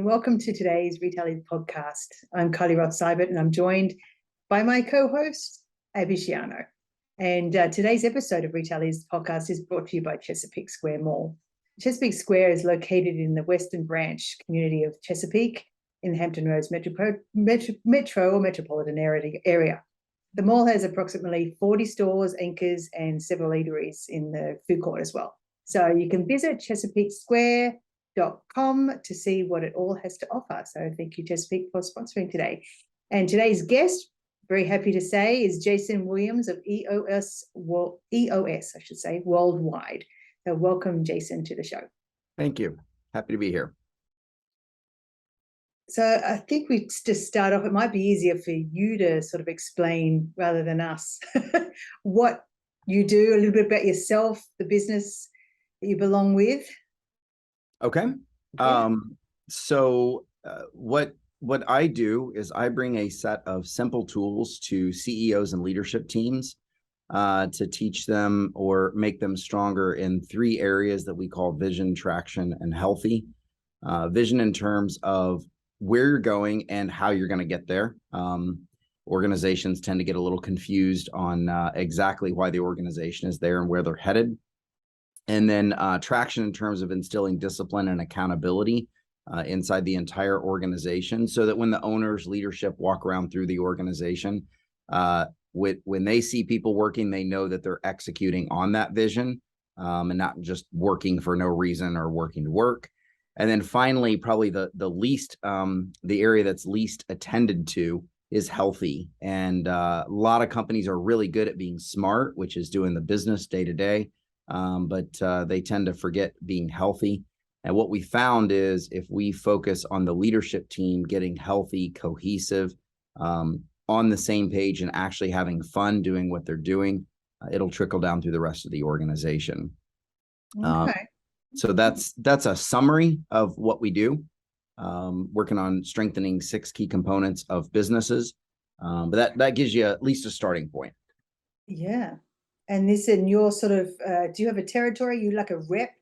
welcome to today's Retail Leaders podcast. I'm Kylie Roth-Seibert, and I'm joined by my co-host, Abby Shiano. And today's episode of Retail Leaders podcast is brought to you by Chesapeake Square Mall. Chesapeake Square is located in the Western Branch community of Chesapeake in the Hampton Roads metro or metropolitan area. The mall has approximately 40 stores, anchors, and several eateries in the food court as well. So you can visit chesapeakesquare.com to see what it all has to offer. So thank you, Chesapeake, for sponsoring today. And today's guest, very happy to say, is Jason Williams of EOS Worldwide. So welcome, Jason, to the show. Thank you. Happy to be here. So I think we just start off, it might be easier for you to sort of explain rather than us what you do, a little bit about yourself, the business that you belong with. Okay. So what I do is I bring a set of simple tools to CEOs and leadership teams to teach them or make them stronger in three areas that we call vision, traction, and healthy. Vision in terms of where you're going and how you're going to get there. Organizations tend to get a little confused on exactly why the organization is there and where they're headed. And then traction in terms of instilling discipline and accountability inside the entire organization, so that when the owners, leadership walk around through the organization, when they see people working, they know that they're executing on that vision and not just working for no reason or working to work. And then finally, probably the area that's least attended to is healthy. And a lot of companies are really good at being smart, which is doing the business day to day. But they tend to forget being healthy. And what we found is if we focus on the leadership team getting healthy, cohesive, on the same page and actually having fun doing what they're doing, it'll trickle down through the rest of the organization. Okay. So that's a summary of what we do, working on strengthening 6 key components of businesses. But that gives you at least a starting point. Yeah. And this in your sort of, do you have a territory? You like a rep,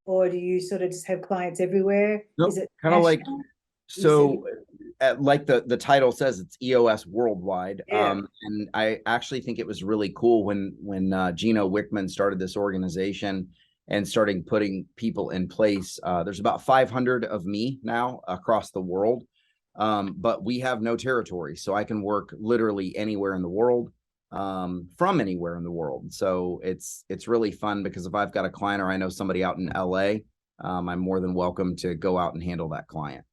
or do you sort of just have clients everywhere? Nope, Is it kind of like, national? so like the title says, it's EOS Worldwide. Yeah. And I actually think it was really cool when Gino Wickman started this organization and starting putting people in place. There's about 500 of me now across the world, but we have no territory. So I can work literally anywhere in the world. From anywhere in the world. So it's really fun, because if I've got a client or I know somebody out in LA, I'm more than welcome to go out and handle that client.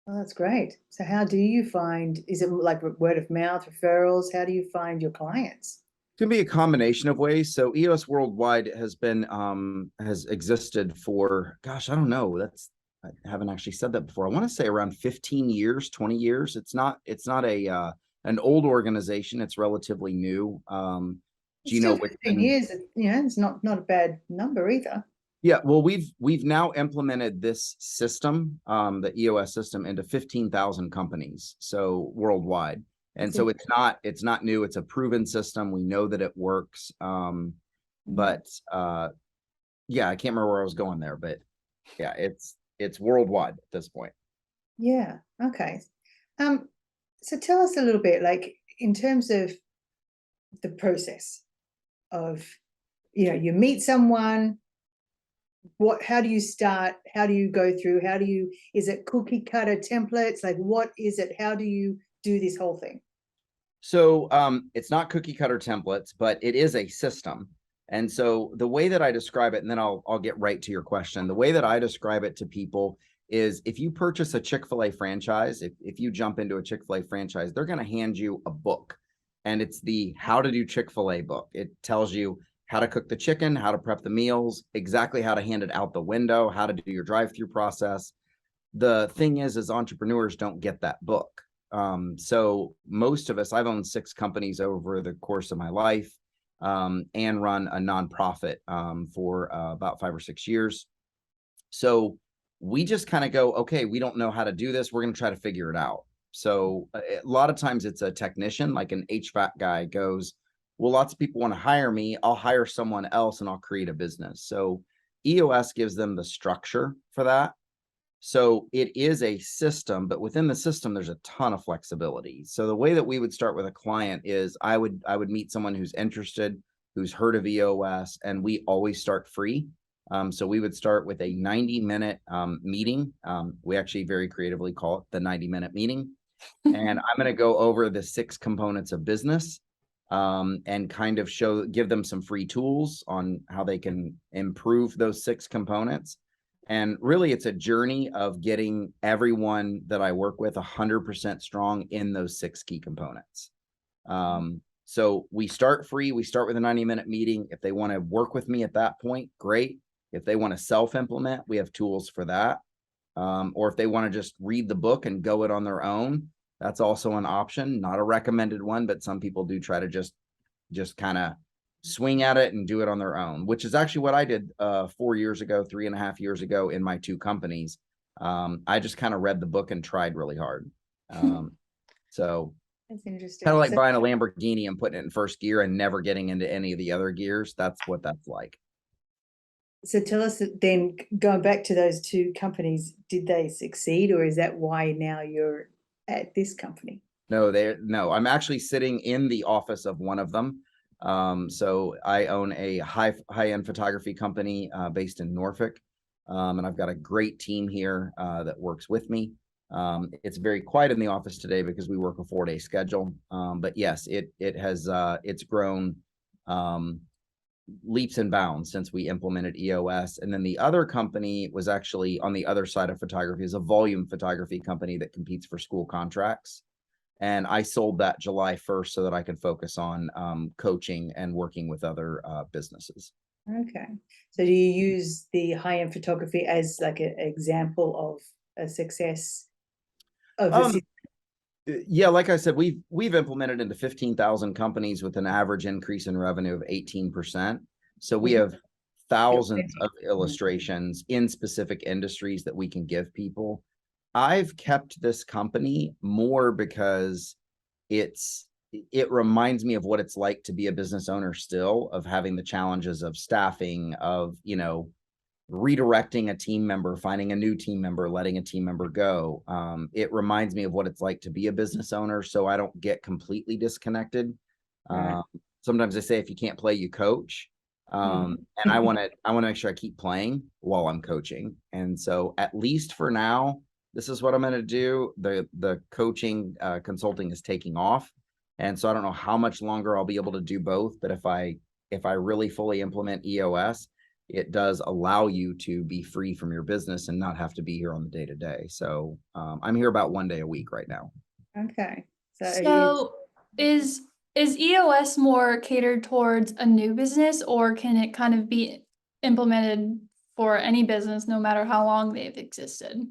Oh, that's great. So how do you find, is it like word of mouth, referrals? How do you find your clients? It can be a combination of ways. So EOS Worldwide has existed for, gosh, I don't know. I haven't actually said that before. I want to say around 15 years, 20 years. It's not an old organization. It's relatively new. Gino, 15 years, it's not a bad number either. Yeah, well, we've now implemented this system, the EOS system, into 15,000 companies, so worldwide. And so it's not new. It's a proven system. We know that it works. But yeah, I can't remember where I was going there, but yeah, it's worldwide at this point. Yeah. Okay. So tell us a little bit, like in terms of the process of, you meet someone, how do you start? How do you go through? Is it cookie cutter templates? Like, what is it? How do you do this whole thing? So it's not cookie cutter templates, but it is a system. And so the way that I describe it, and then I'll get right to your question. The way that I describe it to people is, if you purchase a Chick-fil-A franchise, if you jump into a Chick-fil-A franchise, they're going to hand you a book, and it's the How to Do Chick-fil-A book. It tells you how to cook the chicken, how to prep the meals, exactly how to hand it out the window, how to do your drive-through process. The thing is entrepreneurs don't get that book. So most of us, I've owned 6 companies over the course of my life, and run a nonprofit for about 5 or 6 years. So we just kind of go, okay, we don't know how to do this. We're going to try to figure it out. So a lot of times it's a technician, like an HVAC guy goes, well, lots of people want to hire me. I'll hire someone else and I'll create a business. So EOS gives them the structure for that. So it is a system, but within the system, there's a ton of flexibility. So the way that we would start with a client is I would meet someone who's interested, who's heard of EOS, and we always start free. So we would start with a 90-minute meeting. We actually very creatively call it the 90-minute meeting. And I'm going to go over the 6 components of business and kind of give them some free tools on how they can improve those 6 components. And really, it's a journey of getting everyone that I work with 100% strong in those 6 key components. So we start free. We start with a 90-minute meeting. If they want to work with me at that point, great. If they want to self-implement, we have tools for that. Or if they want to just read the book and go it on their own, that's also an option. Not a recommended one, but some people do try to just kind of swing at it and do it on their own, which is actually what I did 4 years ago, 3.5 years ago in my 2 companies. I just kind of read the book and tried really hard. So That's interesting. kind of like buying a Lamborghini and putting it in first gear and never getting into any of the other gears. That's what that's like. So tell us then, going back to those 2 companies, did they succeed, or is that why now you're at this company? No, I'm actually sitting in the office of one of them. So I own a high-end photography company based in Norfolk. And I've got a great team here that works with me. It's very quiet in the office today because we work a 4-day schedule. But yes, it's grown leaps and bounds since we implemented EOS. And then the other company was actually on the other side of photography, is a volume photography company that competes for school contracts. And I sold that July 1st so that I could focus on coaching and working with other businesses. Okay. So do you use the high-end photography as like an example of a success of the Yeah, like I said, we've implemented into 15,000 companies with an average increase in revenue of 18%. So we have thousands of illustrations in specific industries that we can give people. I've kept this company more because it reminds me of what it's like to be a business owner still, of having the challenges of staffing, of, redirecting a team member, finding a new team member, letting a team member go. It reminds me of what it's like to be a business owner, so I don't get completely disconnected. Right. Sometimes they say if you can't play, you coach. And I want to make sure I keep playing while I'm coaching. And so at least for now, this is what I'm going to do. The coaching consulting is taking off. And so I don't know how much longer I'll be able to do both. But if I really fully implement EOS, it does allow you to be free from your business and not have to be here on the day-to-day. So I'm here about 1 day a week right now. Okay. So is EOS more catered towards a new business, or can it kind of be implemented for any business no matter how long they've existed?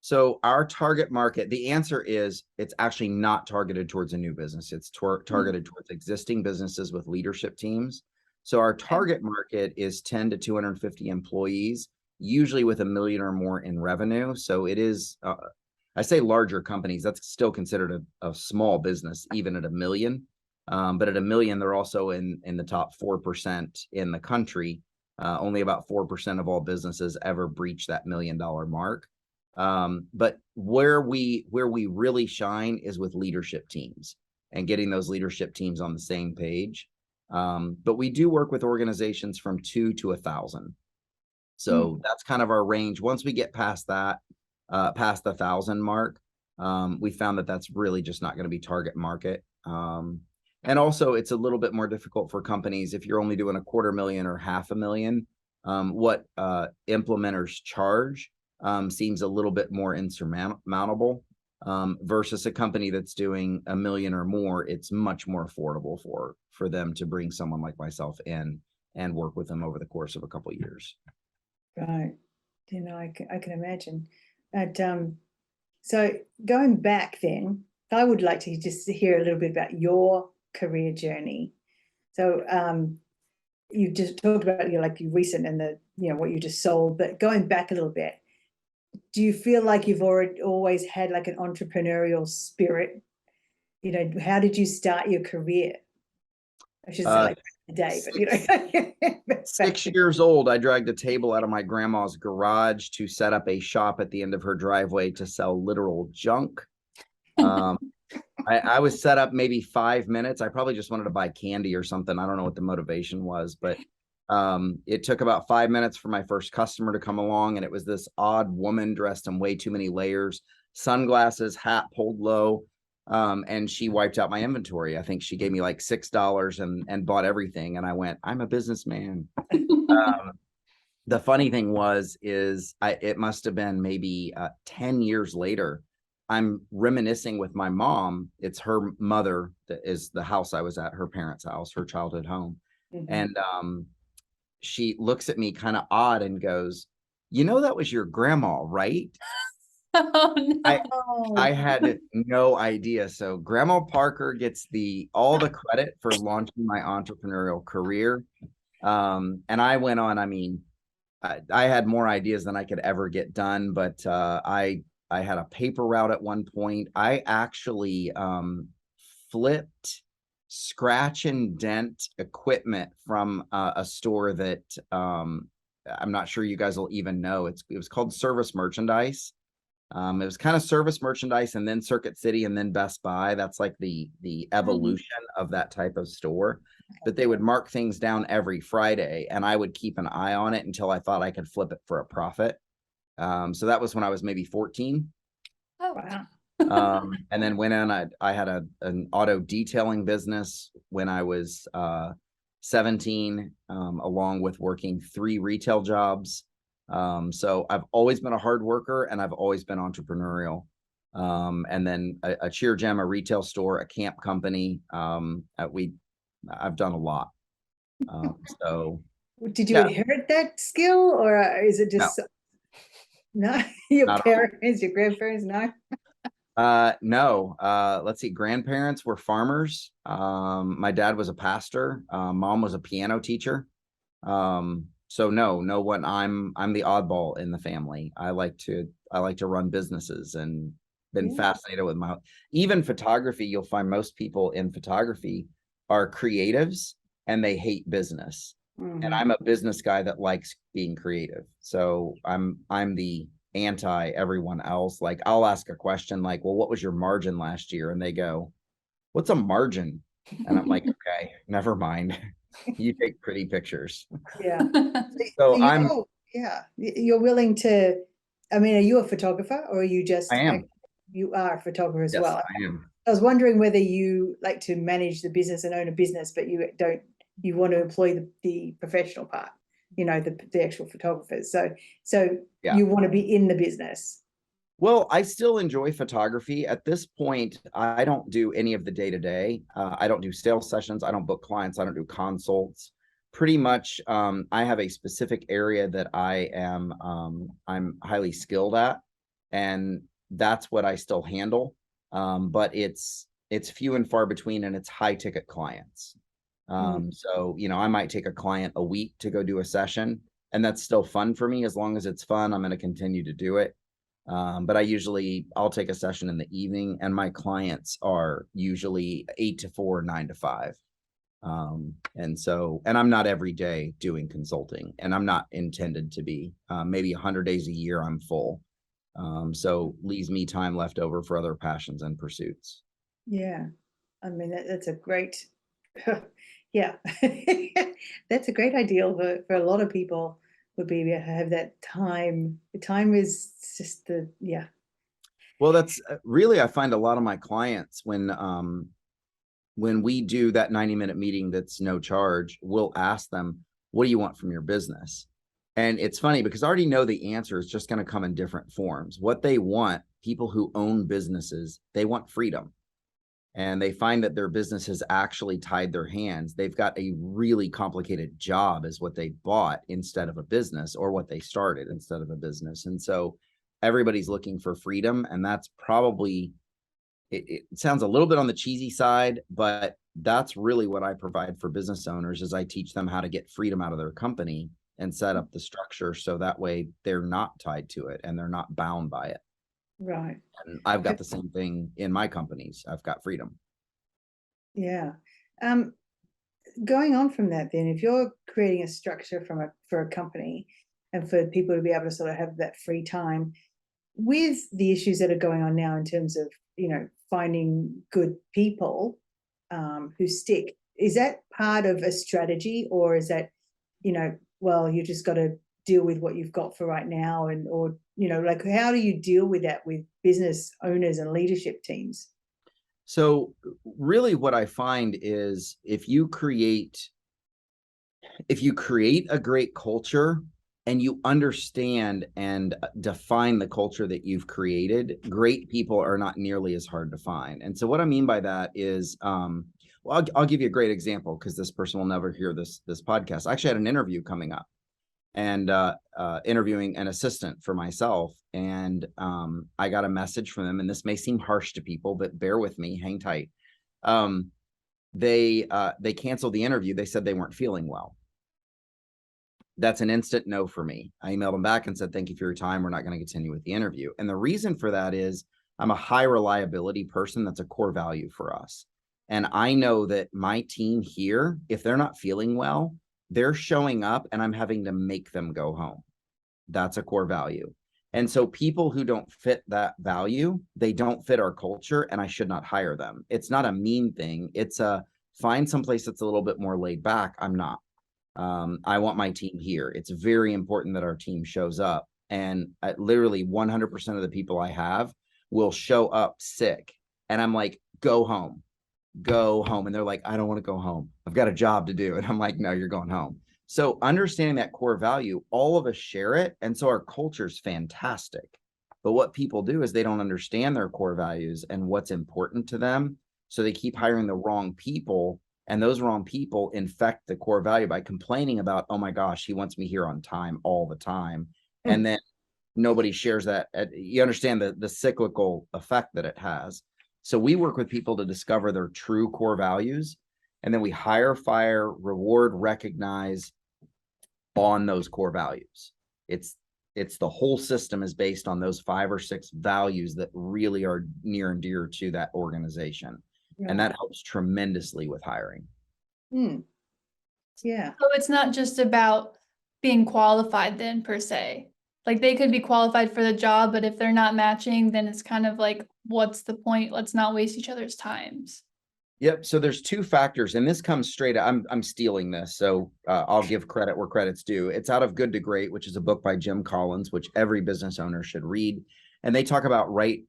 So our target market, the answer is it's actually not targeted towards a new business. It's targeted towards existing businesses with leadership teams. So our target market is 10 to 250 employees, usually with $1 million or more in revenue. So it is, I say larger companies, that's still considered a small business, even at $1 million. But at $1 million, they're also in the top 4% in the country. Only about 4% of all businesses ever breach that $1 million mark. But where we really shine is with leadership teams and getting those leadership teams on the same page. But we do work with organizations from 2 to 1,000. So that's kind of our range. Once we get past that, past the 1,000 mark, we found that that's really just not going to be target market. And also it's a little bit more difficult for companies if you're only doing $250,000 or $500,000. What implementers charge seems a little bit more insurmountable versus a company that's doing $1 million or more. It's much more affordable for them to bring someone like myself in and work with them over the course of a couple of years. Right. I can imagine. But so going back then, I would like to just hear a little bit about your career journey. So you just talked about your recent and the what you just sold, but going back a little bit, do you feel like you've always had like an entrepreneurial spirit? How did you start your career? I should say a day, but you know. 6 years old, I dragged a table out of my grandma's garage to set up a shop at the end of her driveway to sell literal junk. I was set up maybe 5 minutes. I probably just wanted to buy candy or something. I don't know what the motivation was, but it took about 5 minutes for my first customer to come along, and it was this odd woman dressed in way too many layers, sunglasses, hat pulled low, and she wiped out my inventory. I think she gave me like $6 and bought everything, and I went, I'm a businessman. The funny thing was, it must have been maybe 10 years later. I'm reminiscing with my mom. It's her mother that is the house I was at, her parents' house, her childhood home. And she looks at me kind of odd and goes, you know, that was your grandma, right? Oh, no. I had no idea. So Grandma Parker gets all the credit for launching my entrepreneurial career. And I went on, I mean, I had more ideas than I could ever get done, but I had a paper route at one point. I actually flipped scratch and dent equipment from a store that I'm not sure you guys will even know. It was called Service Merchandise. It was kind of Service Merchandise and then Circuit City and then Best Buy. That's like the evolution of that type of store. But they would mark things down every Friday, and I would keep an eye on it until I thought I could flip it for a profit. So that was when I was maybe 14. Oh, Wow. And then went in, I had an auto detailing business when I was 17, along with working 3 retail jobs. So I've always been a hard worker, and I've always been entrepreneurial. And then a cheer gym, a retail store, a camp company. I've done a lot. So Did you inherit that skill, or is it just no? Your parents, your grandparents, no? No. Let's see. Grandparents were farmers. My dad was a pastor. Mom was a piano teacher. So no one. I'm the oddball in the family. I like to run businesses and been fascinated with even photography. You'll find most people in photography are creatives and they hate business. And I'm a business guy that likes being creative. So I'm the anti everyone else. Like, I'll ask a question like, well, what was your margin last year? And they go, what's a margin? And I'm like, okay, never mind. You take pretty pictures. Yeah. So you're willing to, I mean, are you a photographer, or are you just, I am. You are a photographer as Yes, well? I am. I was wondering whether you like to manage the business and own a business, but you want to employ the professional part, you know, the actual photographers. So you want to be in the business. Well, I still enjoy photography. At this point, I don't do any of the day-to-day. I don't do sales sessions. I don't book clients. I don't do consults. Pretty much, I have a specific area that I'm highly skilled at, and that's what I still handle. But it's few and far between, and it's high ticket clients. So, you know, I might take a client a week to go do a session, and that's still fun for me. As long as it's fun, I'm going to continue to do it. But I'll take a session in the evening, and my clients are usually 8 to 4, 9 to 5. And I'm not every day doing consulting, and I'm not intended to be. Maybe 100 days a year I'm full. So leaves me time left over for other passions and pursuits. Yeah. I mean, that's a great, yeah, that's a great ideal for a lot of people, would be to have that time. The time is just Well, that's really, I find a lot of my clients when we do that 90-minute meeting that's no charge, we'll ask them, what do you want from your business? And it's funny because I already know the answer is just going to come in different forms. What they want, people who own businesses, they want freedom. And they find that their business has actually tied their hands. They've got a really complicated job is what they bought instead of a business, or what they started instead of a business. And so everybody's looking for freedom. And that's probably, it sounds a little bit on the cheesy side, but that's really what I provide for business owners. Is I teach them how to get freedom out of their company and set up the structure so that way they're not tied to it and they're not bound by it. right. And I've got the same thing in my companies. I've got freedom. Yeah. going on from that, then, if you're creating a structure for a company and for people to be able to sort of have that free time, with the issues that are going on now in terms of, finding good people who stick, is that part of a strategy, or is that, well, you just got to deal with what you've got for right now, or like, how do you deal with that with business owners and leadership teams? So really what I find is if you create a great culture and you understand and define the culture that you've created, great people are not nearly as hard to find. And so what I mean by that is, well, I'll give you a great example, because this person will never hear this podcast. I actually had an interview coming up, and interviewing an assistant for myself. And I got a message from them, and this may seem harsh to people, but bear with me, hang tight. They canceled the interview. They said they weren't feeling well. That's an instant no for me. I emailed them back and said, thank you for your time. We're not going to continue with the interview. And the reason for that is I'm a high reliability person. That's a core value for us. And I know that my team here, if they're not feeling well, they're showing up and I'm having to make them go home. That's a core value. And so people who don't fit that value, they don't fit our culture, and I should not hire them. It's not a mean thing. It's find someplace that's a little bit more laid back. I'm not. I want my team here. It's very important that our team shows up. And literally 100% of the people I have will show up sick. And I'm like, go home. And they're like, I don't want to go home. I've got a job to do. And I'm like, no, you're going home. So understanding that core value, all of us share it. And so our culture is fantastic. But what people do is they don't understand their core values and what's important to them. So they keep hiring the wrong people. And those wrong people infect the core value by complaining about, oh my gosh, he wants me here on time all the time. And then nobody shares that. You understand the cyclical effect that it has. So we work with people to discover their true core values. And then we hire, fire, reward, recognize on those core values. It's the whole system is based on those 5 or 6 values that really are near and dear to that organization. Yeah. And that helps tremendously with hiring. Yeah. So it's not just about being qualified then, per se. Like, they could be qualified for the job, but if they're not matching, then it's kind of like, what's the point? Let's not waste each other's times. Yep. So there's 2 factors, and this comes straight. I'm stealing this, so I'll give credit where credit's due. It's out of Good to Great, which is a book by Jim Collins, which every business owner should read. And they talk about right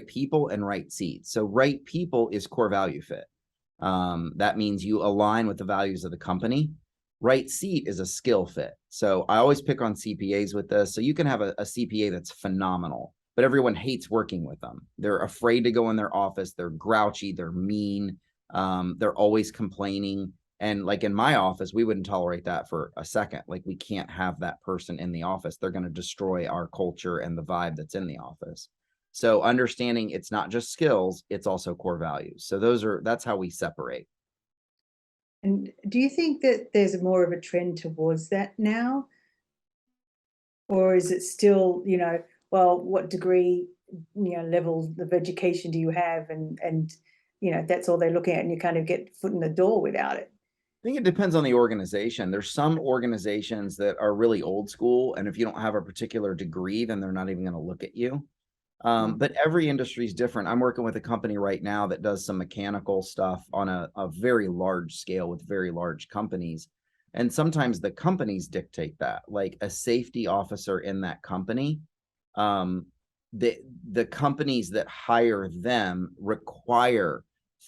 people and right seats. So right people is core value fit. That means you align with the values of the company. Right seat is a skill fit. So I always pick on CPAs with this. So you can have a CPA that's phenomenal, but everyone hates working with them. They're afraid to go in their office. They're grouchy. They're mean. They're always complaining. And like in my office, we wouldn't tolerate that for a second. Like, we can't have that person in the office. They're going to destroy our culture and the vibe that's in the office. So understanding it's not just skills, it's also core values. So that's how we separate. And do you think that there's more of a trend towards that now? Or is it still, well, what degree, level of education do you have? And that's all they're looking at, and you kind of get foot in the door without it. I think it depends on the organization. There's some organizations that are really old school, and if you don't have a particular degree, then they're not even going to look at you. But every industry is different. I'm working with a company right now that does some mechanical stuff on a very large scale with very large companies. And sometimes the companies dictate that, like a safety officer in that company. The companies that hire them require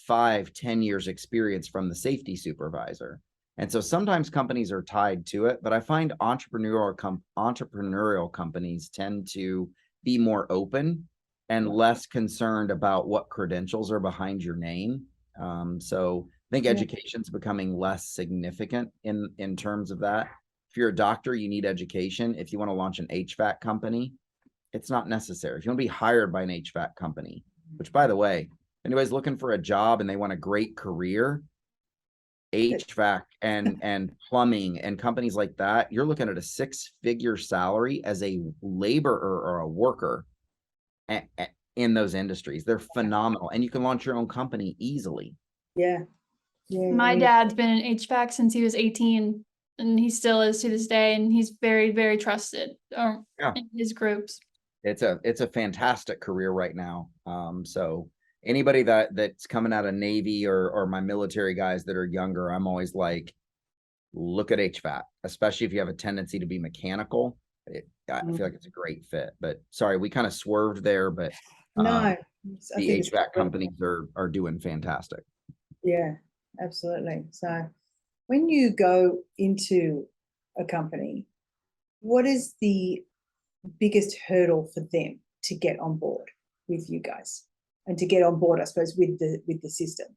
5-10 years experience from the safety supervisor. And so sometimes companies are tied to it, but I find entrepreneurial companies tend to be more open and less concerned about what credentials are behind your name. So I think education's becoming less significant in terms of that. If you're a doctor, you need education. If you want to launch an HVAC company, it's not necessary. If you want to be hired by an HVAC company, which, by the way, anybody's looking for a job and they want a great career, HVAC and plumbing and companies like that, you're looking at a 6-figure salary as a laborer or a worker in those industries. They're phenomenal, and you can launch your own company easily. Yeah. Yeah, My dad's been in HVAC since he was 18, and he still is to this day, and he's very, very trusted Yeah. in his groups. It's a fantastic career right now. So anybody that's coming out of Navy or my military guys that are younger, I'm always like, look at HVAC, especially if you have a tendency to be mechanical. I feel like it's a great fit. But sorry, we kind of swerved there, but no, I the think it's HVAC companies are doing fantastic. yeah, absolutely. So when you go into a company, what is the biggest hurdle for them to get on board with you guys and to get on board, I suppose, with the system?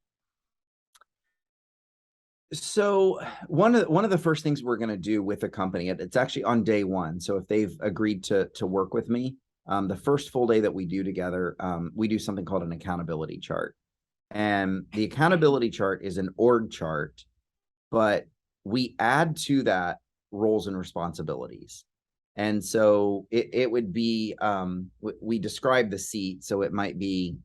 So one of the first things we're going to do with a company, it's actually on day one. So if they've agreed to work with me, the first full day that we do together, we do something called an accountability chart. And the accountability chart is an org chart, but we add to that roles and responsibilities. And so it would be, we describe the seat. So it might be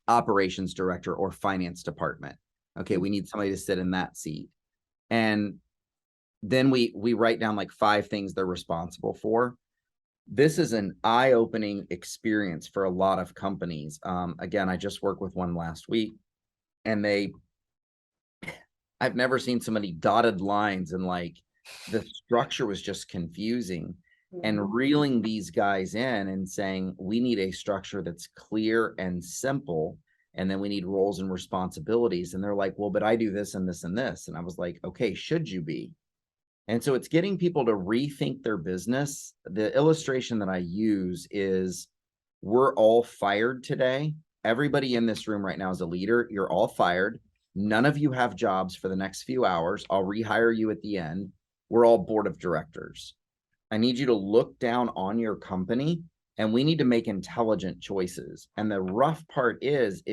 operations director or finance department. Okay, we need somebody to sit in that seat. And then we write down like 5 things they're responsible for. This is an eye-opening experience for a lot of companies. Again, I just worked with one last week, and I've never seen so many dotted lines, and like the structure was just confusing. And reeling these guys in and saying, we need a structure that's clear and simple, and then we need roles and responsibilities. And they're like, well, but I do this and this and this. And I was like, okay, should you be? And so it's getting people to rethink their business. The illustration that I use is, we're all fired today. Everybody in this room right now is a leader. You're all fired. None of you have jobs for the next few hours. I'll rehire you at the end. We're all board of directors. I need you to look down on your company, and we need to make intelligent choices. And the rough part is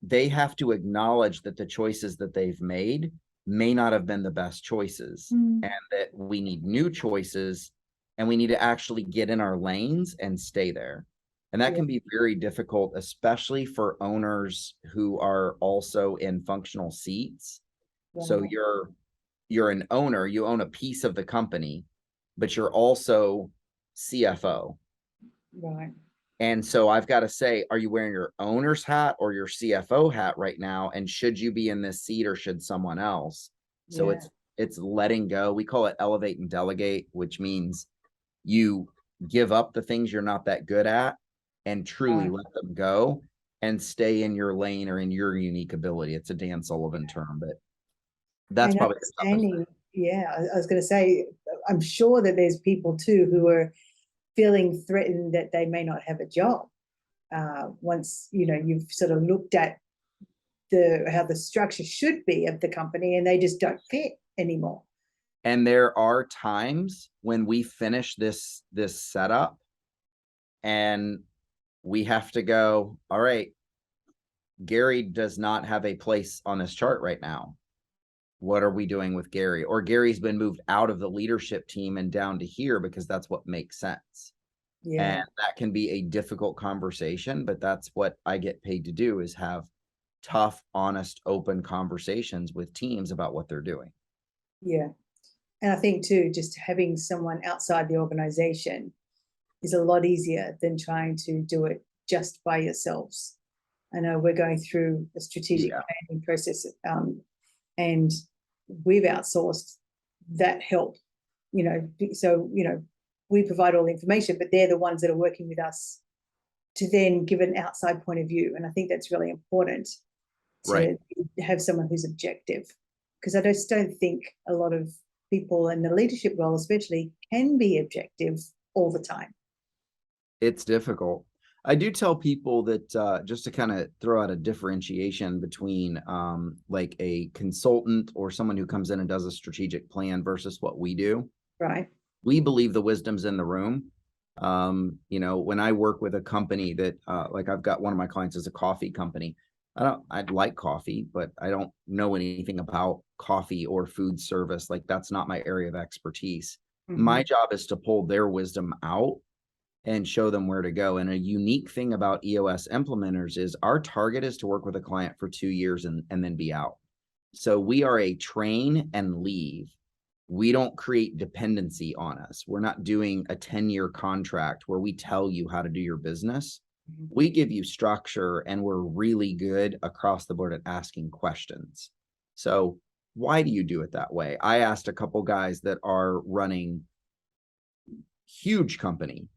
they have to acknowledge that the choices that they've made may not have been the best choices, and that we need new choices, and we need to actually get in our lanes and stay there. And that can be very difficult, especially for owners who are also in functional seats. So you're an owner, you own a piece of the company, but you're also CFO. Right. And so I've got to say, are you wearing your owner's hat or your CFO hat right now? And should you be in this seat, or should someone else? So it's letting go. We call it elevate and delegate, which means you give up the things you're not that good at and truly let them go and stay in your lane or in your unique ability. It's a Dan Sullivan term, but that's probably the toughest. Yeah, I was going to say, I'm sure that there's people too who are feeling threatened that they may not have a job once you've sort of looked at how the structure should be of the company, and they just don't fit anymore. And there are times when we finish this setup and we have to go, all right, Gary does not have a place on this chart right now. What are we doing with Gary? Or Gary's been moved out of the leadership team and down to here because that's what makes sense. And that can be a difficult conversation, but that's what I get paid to do, is have tough, honest, open conversations with teams about what they're doing. Yeah. And I think too, just having someone outside the organization is a lot easier than trying to do it just by yourselves. I know we're going through a strategic planning process, and we've outsourced that help, so, we provide all the information, but they're the ones that are working with us to then give an outside point of view. And I think that's really important to have someone who's objective, because I just don't think a lot of people in the leadership role especially can be objective all the time. It's difficult. I do tell people that just to kind of throw out a differentiation between like a consultant or someone who comes in and does a strategic plan versus what we do. Right. We believe the wisdom's in the room. When I work with a company that like I've got one of my clients is a coffee company. I'd like coffee, but I don't know anything about coffee or food service. Like, that's not my area of expertise. My job is to pull their wisdom out and show them where to go. And a unique thing about EOS implementers is our target is to work with a client for 2 years and then be out. So we are a train and leave. We don't create dependency on us. We're not doing a 10-year contract where we tell you how to do your business. We give you structure, and we're really good across the board at asking questions. So why do you do it that way? I asked a couple guys that are running huge company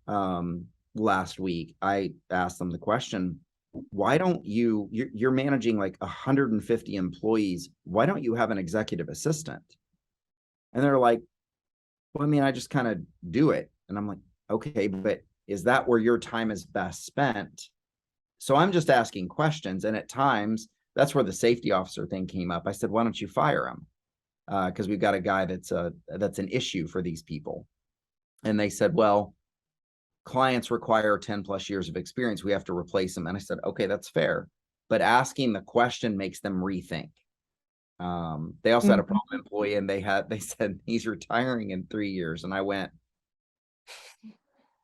last week. I asked them the question, why don't you're managing like 150 employees. Why don't you have an executive assistant? And they're like, well, I mean, I just kind of do it. And I'm like, okay, but is that where your time is best spent? So I'm just asking questions. And at times that's where the safety officer thing came up. I said, why don't you fire him? Because we've got a guy that's an issue for these people. And they said, well, clients require 10 plus years of experience. We have to replace them. And I said, okay, that's fair. But asking the question makes them rethink. They also had a problem employee, and they said he's retiring in 3 years. And I went,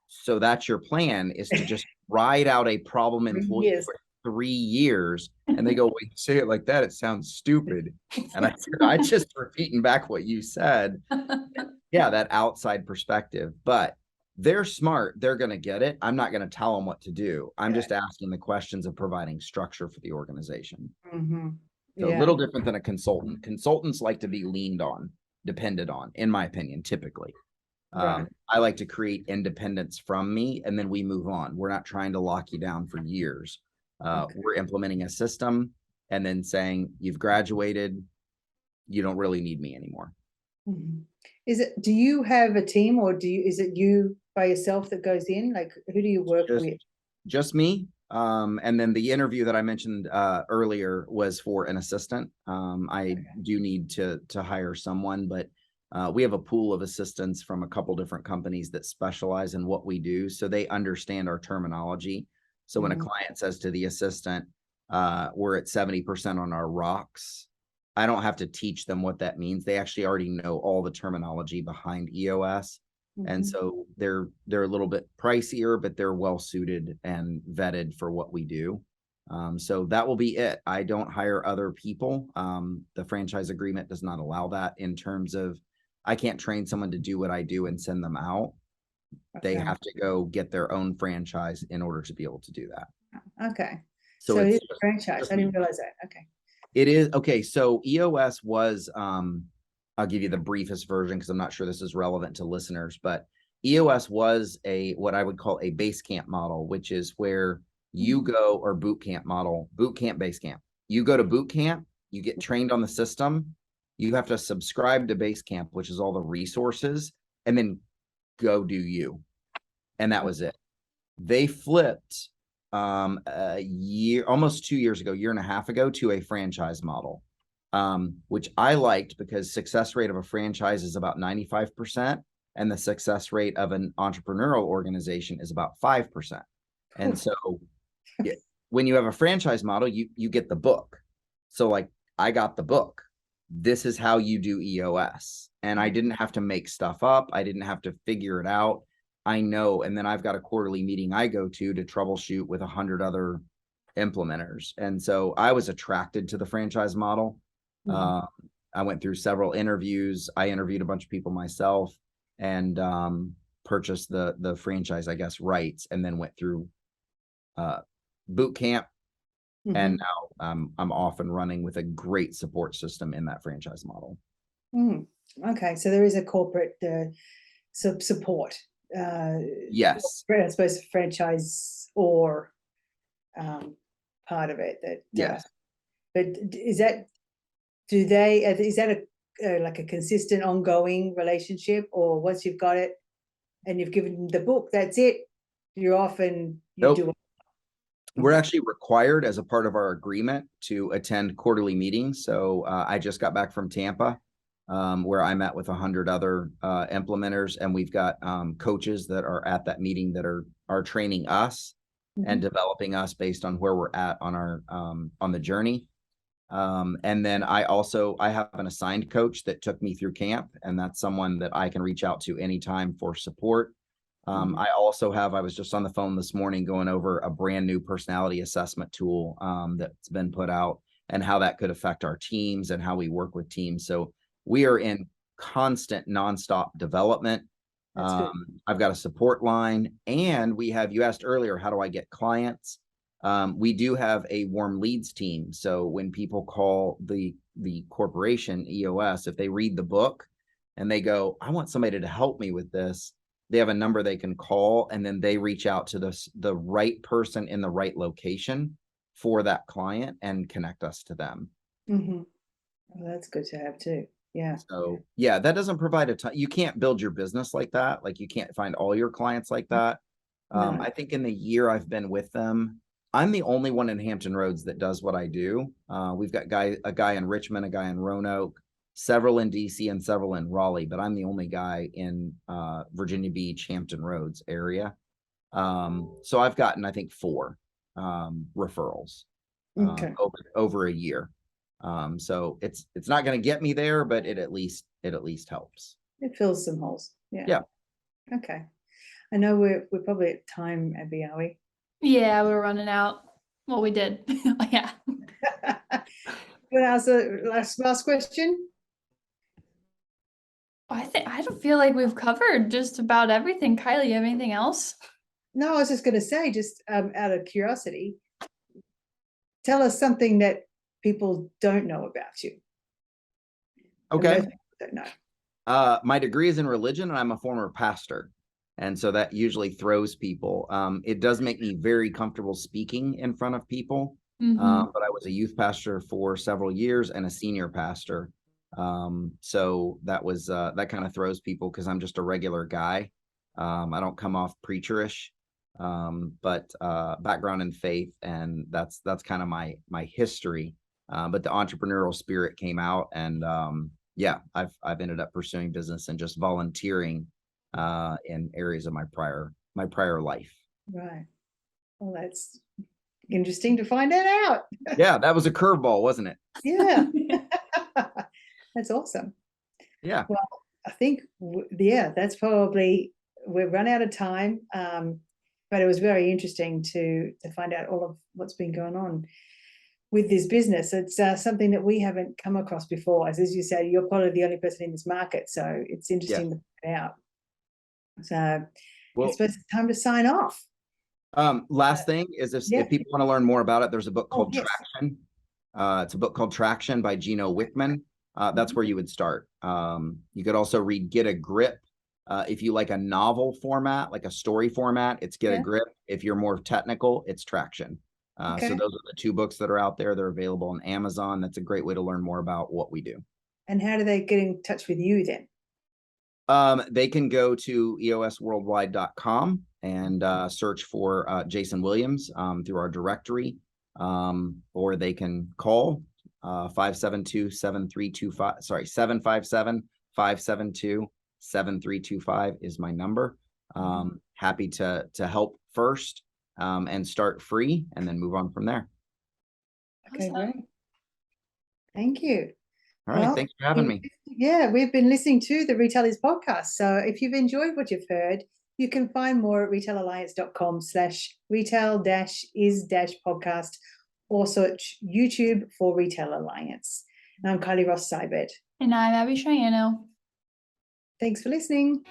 so that's your plan, is to just ride out a problem employee for 3 years? And they go, well, you say it like that, it sounds stupid. And I said, I just repeating back what you said. Yeah, that outside perspective, but they're smart. They're going to get it. I'm not going to tell them what to do. I'm just asking the questions of providing structure for the organization. So a little different than a consultant. Consultants like to be leaned on, depended on, in my opinion, typically. I like to create independence from me, and then we move on. We're not trying to lock you down for years. We're implementing a system and then saying, you've graduated, you don't really need me anymore. Do you have a team, or is it you by yourself that goes in? Like, who do you work with? Just me. And then the interview that I mentioned earlier was for an assistant. I do need to hire someone, but we have a pool of assistants from a couple different companies that specialize in what we do. So they understand our terminology. So when a client says to the assistant, we're at 70% on our rocks, I don't have to teach them what that means. They actually already know all the terminology behind EOS. And so they're a little bit pricier, but they're well suited and vetted for what we do. So that will be it. I don't hire other people. The franchise agreement does not allow that, in terms of, I can't train someone to do what I do and send them out. They have to go get their own franchise in order to be able to do that. Okay. So it's it's a franchise. I didn't realize that. Okay. It is. Okay. So EOS was, I'll give you the briefest version because I'm not sure this is relevant to listeners, but EOS was what I would call a base camp model, which is where you go, or boot camp model, boot camp, base camp. You go to boot camp, you get trained on the system, you have to subscribe to base camp, which is all the resources, and then go do you. And that was it. They flipped almost 2 years ago, year and a half ago, to a franchise model. Which I liked, because success rate of a franchise is about 95%, and the success rate of an entrepreneurial organization is about 5%. And so when you have a franchise model, you get the book. So like, I got the book. This is how you do EOS. And I didn't have to make stuff up. I didn't have to figure it out. I know. And then I've got a quarterly meeting I go to troubleshoot with 100 other implementers. And so I was attracted to the franchise model. I went through several interviews. I interviewed a bunch of people myself, and purchased the franchise, I guess, rights, and then went through boot camp. And now I'm off and running with a great support system in that franchise model. Okay, so there is a corporate support. Yes, I suppose franchise or part of it. That yes. But is that? Is that like a consistent, ongoing relationship, or once you've got it and you've given them the book, that's it? You're off and you do it. We're actually required as a part of our agreement to attend quarterly meetings. So I just got back from Tampa, where I met with 100 other implementers, and we've got coaches that are at that meeting that are training us and developing us based on where we're at on our on the journey. And then I have an assigned coach that took me through camp, and that's someone that I can reach out to anytime for support. I also I was just on the phone this morning going over a brand new personality assessment tool that's been put out and how that could affect our teams and how we work with teams. So we are in constant nonstop development. That's good. I've got a support line, and you asked earlier, how do I get clients? We do have a warm leads team. So when people call the corporation EOS, if they read the book and they go, I want somebody to help me with this, they have a number they can call, and then they reach out to the right person in the right location for that client and connect us to them. Well, that's good to have too. Yeah. So yeah, that doesn't provide a ton. You can't build your business like that. Like you can't find all your clients like that. No. I think in the year I've been with them, I'm the only one in Hampton Roads that does what I do. We've got a guy in Richmond, a guy in Roanoke, several in DC, and several in Raleigh, but I'm the only guy in Virginia Beach, Hampton Roads area. So I've gotten, I think, 4 referrals over a year. So it's not going to get me there, but it at least helps. It fills some holes. Yeah. Yeah. Okay. I know we're probably at time, Abby, are we? Yeah, we're running out. Well, we did. Yeah. What else? Last question. I don't feel like we've covered just about everything. Kylie, you have anything else? No, I was just going to say, just out of curiosity, tell us something that people don't know about you. Okay. Most people don't know. My degree is in religion, and I'm a former pastor. And so that usually throws people. It does make me very comfortable speaking in front of people. But I was a youth pastor for several years and a senior pastor. So that kind of throws people because I'm just a regular guy. I don't come off preacherish, but background in faith, and that's kind of my history. But the entrepreneurial spirit came out, and yeah, I've ended up pursuing business and just volunteering in areas of my prior life. Right. Well, that's interesting to find that out. Yeah, that was a curveball, wasn't it? Yeah. That's awesome. Yeah. Well, I think, that's probably, we've run out of time. But it was very interesting to find out all of what's been going on with this business. It's something that we haven't come across before. As you said, you're probably the only person in this market, so it's interesting to find out. So I suppose it's time to sign off. Last thing is if people want to learn more about it, there's a book called Traction. It's a book called Traction by Gino Wickman. That's where you would start. You could also read Get a Grip. If you like a novel format, like a story format, it's Get a Grip. If you're more technical, it's Traction. So those are the 2 books that are out there. They're available on Amazon. That's a great way to learn more about what we do. And how do they get in touch with you then? They can go to eosworldwide.com and search for Jason Williams through our directory, or they can call 572-7325. Sorry, 757-572-7325 is my number. Happy to help first and start free, and then move on from there. Okay, great. Thank you. All right, thanks for having me. Yeah, we've been listening to the Retailers Podcast. So if you've enjoyed what you've heard, you can find more at retailalliance.com/retail-is-podcast, or search YouTube for Retail Alliance. And I'm Kylie Ross-Seibert. And I'm Abby Cheyenne. Thanks for listening.